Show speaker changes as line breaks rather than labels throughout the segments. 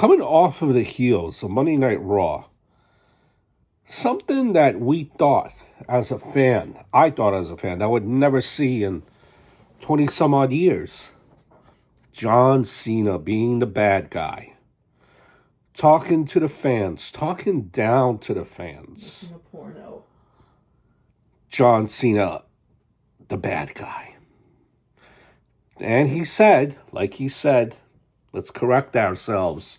Coming off of the heels of Monday Night Raw, something that we thought as a fan, I thought as a fan, I would never see in 20 some odd years. John Cena being the bad guy, talking to the fans, talking down to the fans.
In a porno.
John Cena, the bad guy. And he said, let's correct ourselves.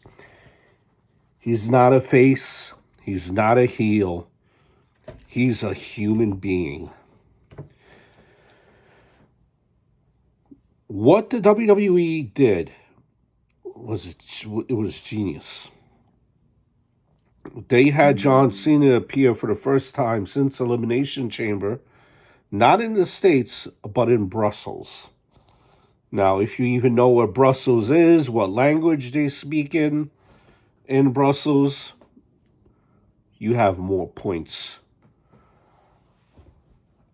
He's not a face. He's not a heel. He's a human being. What the WWE did was genius. They had John Cena appear for the first time since Elimination Chamber, not in the States, but in Brussels. Now, if you even know where Brussels is, what language they speak in Brussels, you have more points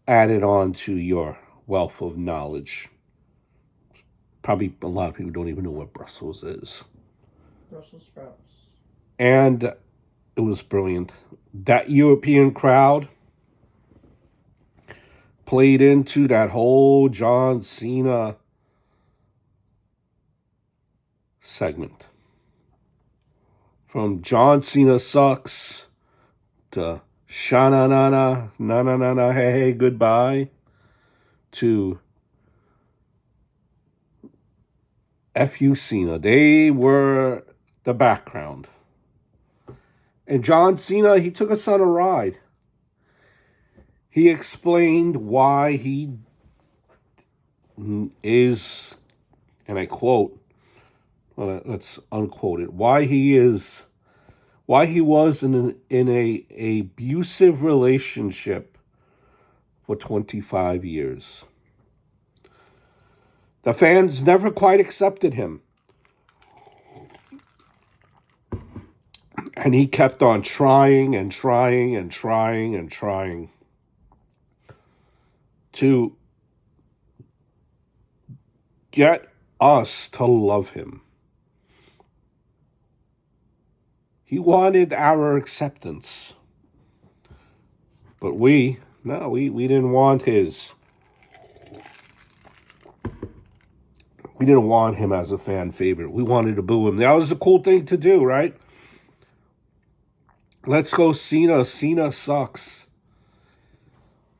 added on to your wealth of knowledge. Probably a lot of people don't even know what Brussels is.
Brussels sprouts.
And it was brilliant. That European crowd played into that whole John Cena segment. From John Cena sucks to sha-na-na-na, na-na-na-na, hey, goodbye, to F.U. Cena. They were the background. And John Cena, he took us on a ride. He explained why he is, and I quote, well, let's unquote it, why he was in a abusive relationship for 25 years. The fans never quite accepted him. And he kept on trying and trying and trying and trying to get us to love him. He wanted our acceptance. But we didn't want his. We didn't want him as a fan favorite. We wanted to boo him. That was the cool thing to do, right? Let's go Cena. Cena sucks.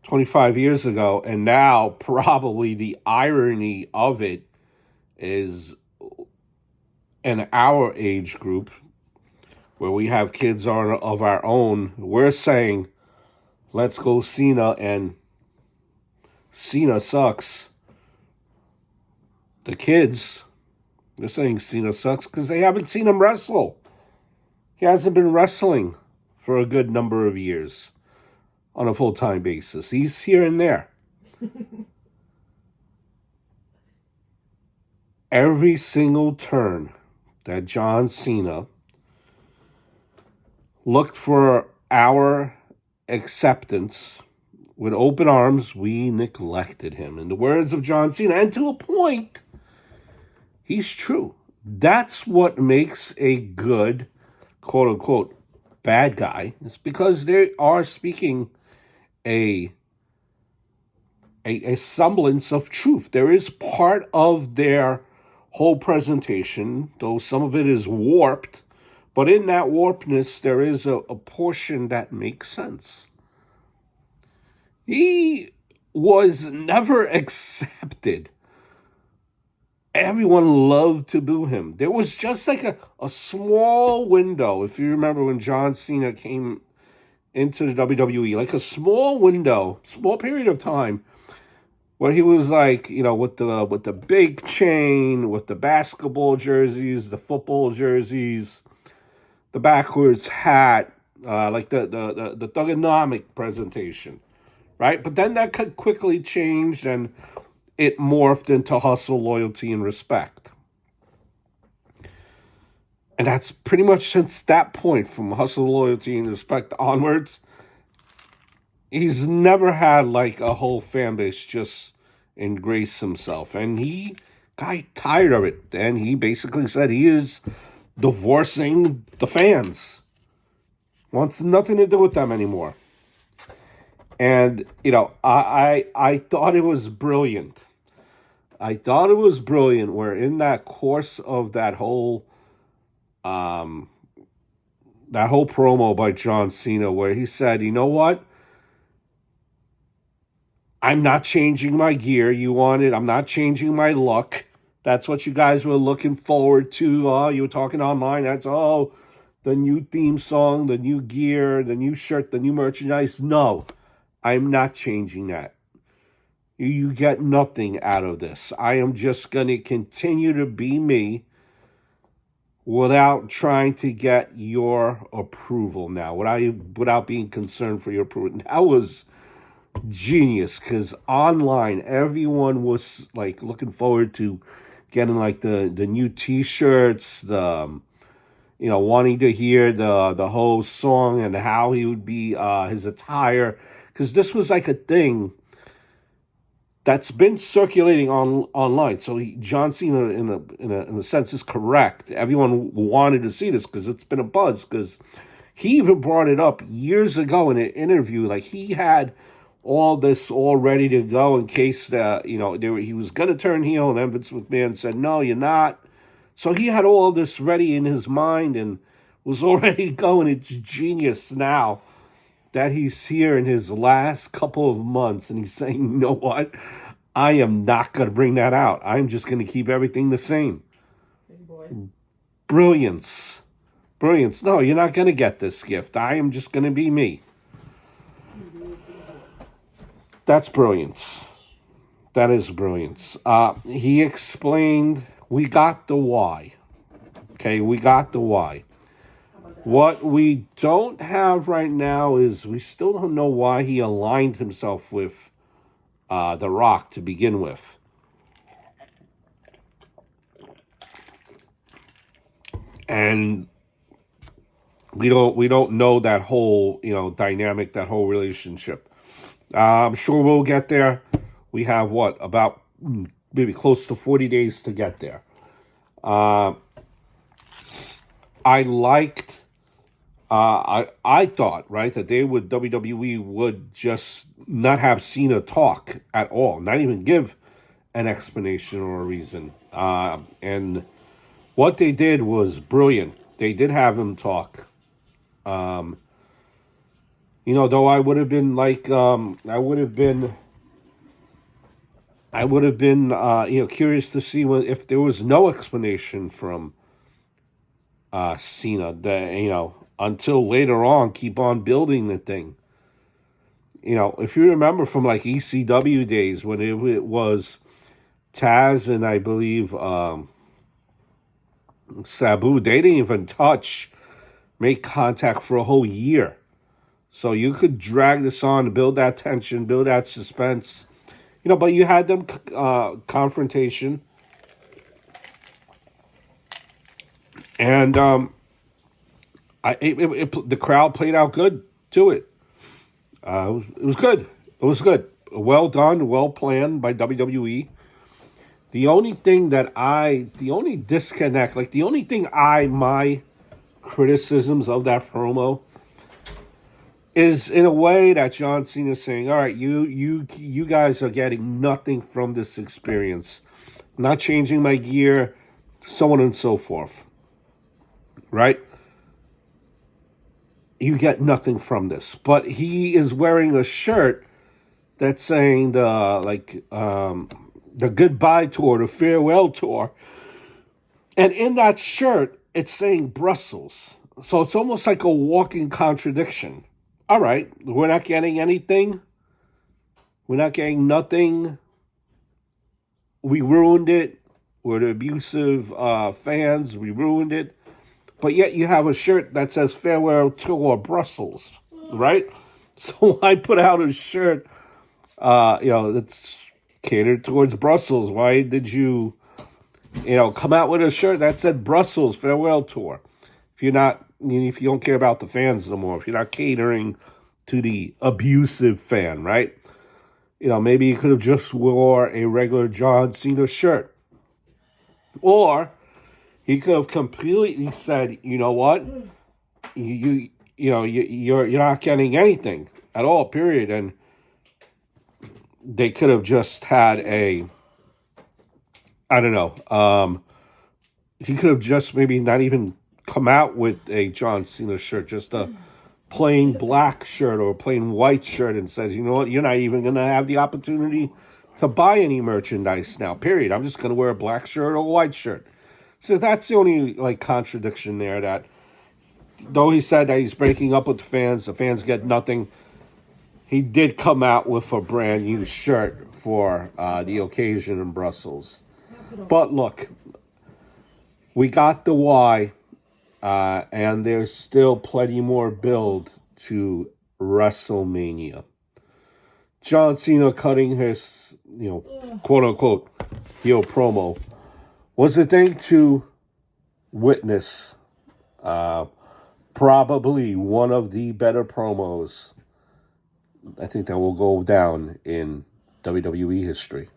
25 years ago. And now probably the irony of it is in our age group, where we have kids of our own, we're saying, let's go Cena, and Cena sucks. The kids, they're saying Cena sucks because they haven't seen him wrestle. He hasn't been wrestling for a good number of years on a full-time basis. He's here and there. Every single turn that John Cena looked for our acceptance with open arms, we neglected him. In the words of John Cena, and to a point, he's true. That's what makes a good, quote-unquote, bad guy. It's because they are speaking a semblance of truth. There is part of their whole presentation, though some of it is warped, but in that warpedness, there is a portion that makes sense. He was never accepted. Everyone loved to boo him. There was just like a small window, if you remember when John Cena came into the WWE, like a small window, small period of time, where he was like, with the big chain, with the basketball jerseys, the football jerseys, the backwards hat, like the thugonomic presentation, right? But then that quickly changed, and it morphed into hustle, loyalty, and respect. And that's pretty much since that point, from hustle, loyalty, and respect onwards, he's never had like a whole fan base just embrace himself. And he got tired of it. And he basically said he is divorcing the fans. Wants nothing to do with them anymore. And, I thought it was brilliant. I thought it was brilliant where in that course of um that whole promo by John Cena where he said, you know what? I'm not changing my gear. You want it. I'm not changing my look. That's what you guys were looking forward to. You were talking online. That's, the new theme song, the new gear, the new shirt, the new merchandise. No, I'm not changing that. You get nothing out of this. I am just going to continue to be me without trying to get your approval now, without being concerned for your approval. That was genius because online everyone was like looking forward to getting like the new t-shirts, the wanting to hear the whole song and how he would be his attire, because this was like a thing that's been circulating online. So John Cena, in a sense, is correct. Everyone wanted to see this because it's been a buzz. Because he even brought it up years ago in an interview. Like he had all this all ready to go in case he was going to turn heel, and then Vince McMahon said, "No, you're not." So he had all this ready in his mind and was already going. It's genius now that he's here in his last couple of months and he's saying, you know what? I am not going to bring that out. I'm just going to keep everything the same.
Big boy.
Brilliance. Brilliance. No, you're not going to get this gift. I am just going to be me. That's brilliance. That is brilliance. He explained, we got the why. Okay, we got the why. What we don't have right now is we still don't know why he aligned himself with The Rock to begin with. And we don't know that whole dynamic, that whole relationship. I'm sure we'll get there. We have about maybe close to 40 days to get there. I liked. I thought, right, that WWE would just not have Cena talk at all, not even give an explanation or a reason. And what they did was brilliant. They did have him talk. Though I would have been curious to see if there was no explanation from Cena, until later on, keep on building the thing. If you remember from like ECW days when it was Taz and I believe Sabu, they didn't even make contact for a whole year. So you could drag this on, build that tension, build that suspense. But you had them confrontation. And the crowd played out good to it. It was good. It was good. Well done, well planned by WWE. The only disconnect, my criticisms of that promo is in a way that John Cena is saying, all right, you guys are getting nothing from this experience. I'm not changing my gear, so on and so forth. Right? You get nothing from this. But he is wearing a shirt that's saying the goodbye tour, the farewell tour. And in that shirt, it's saying Brussels. So it's almost like a walking contradiction. All right, we're not getting anything. We're not getting nothing. We ruined it. We're the abusive fans. We ruined it. But yet you have a shirt that says farewell tour Brussels, right? So I put out a shirt, that's catered towards Brussels. Why did you, come out with a shirt that said Brussels farewell tour? If you don't care about the fans no more, if you're not catering to the abusive fan, right? Maybe you could have just wore a regular John Cena shirt. Or He could have completely said, you know what, you're not getting anything at all, period. And they could have just had I don't know. He could have just maybe not even come out with a John Cena shirt, just a plain black shirt or a plain white shirt, and says, you know what, you're not even going to have the opportunity to buy any merchandise now, period. I'm just going to wear a black shirt or a white shirt. So that's the only contradiction there, that though he said that he's breaking up with the fans get nothing. He did come out with a brand new shirt for the occasion in Brussels. But look, we got the why, and there's still plenty more build to WrestleMania. John Cena cutting his, quote unquote, heel promo was a thing to witness. Probably one of the better promos I think that will go down in WWE history.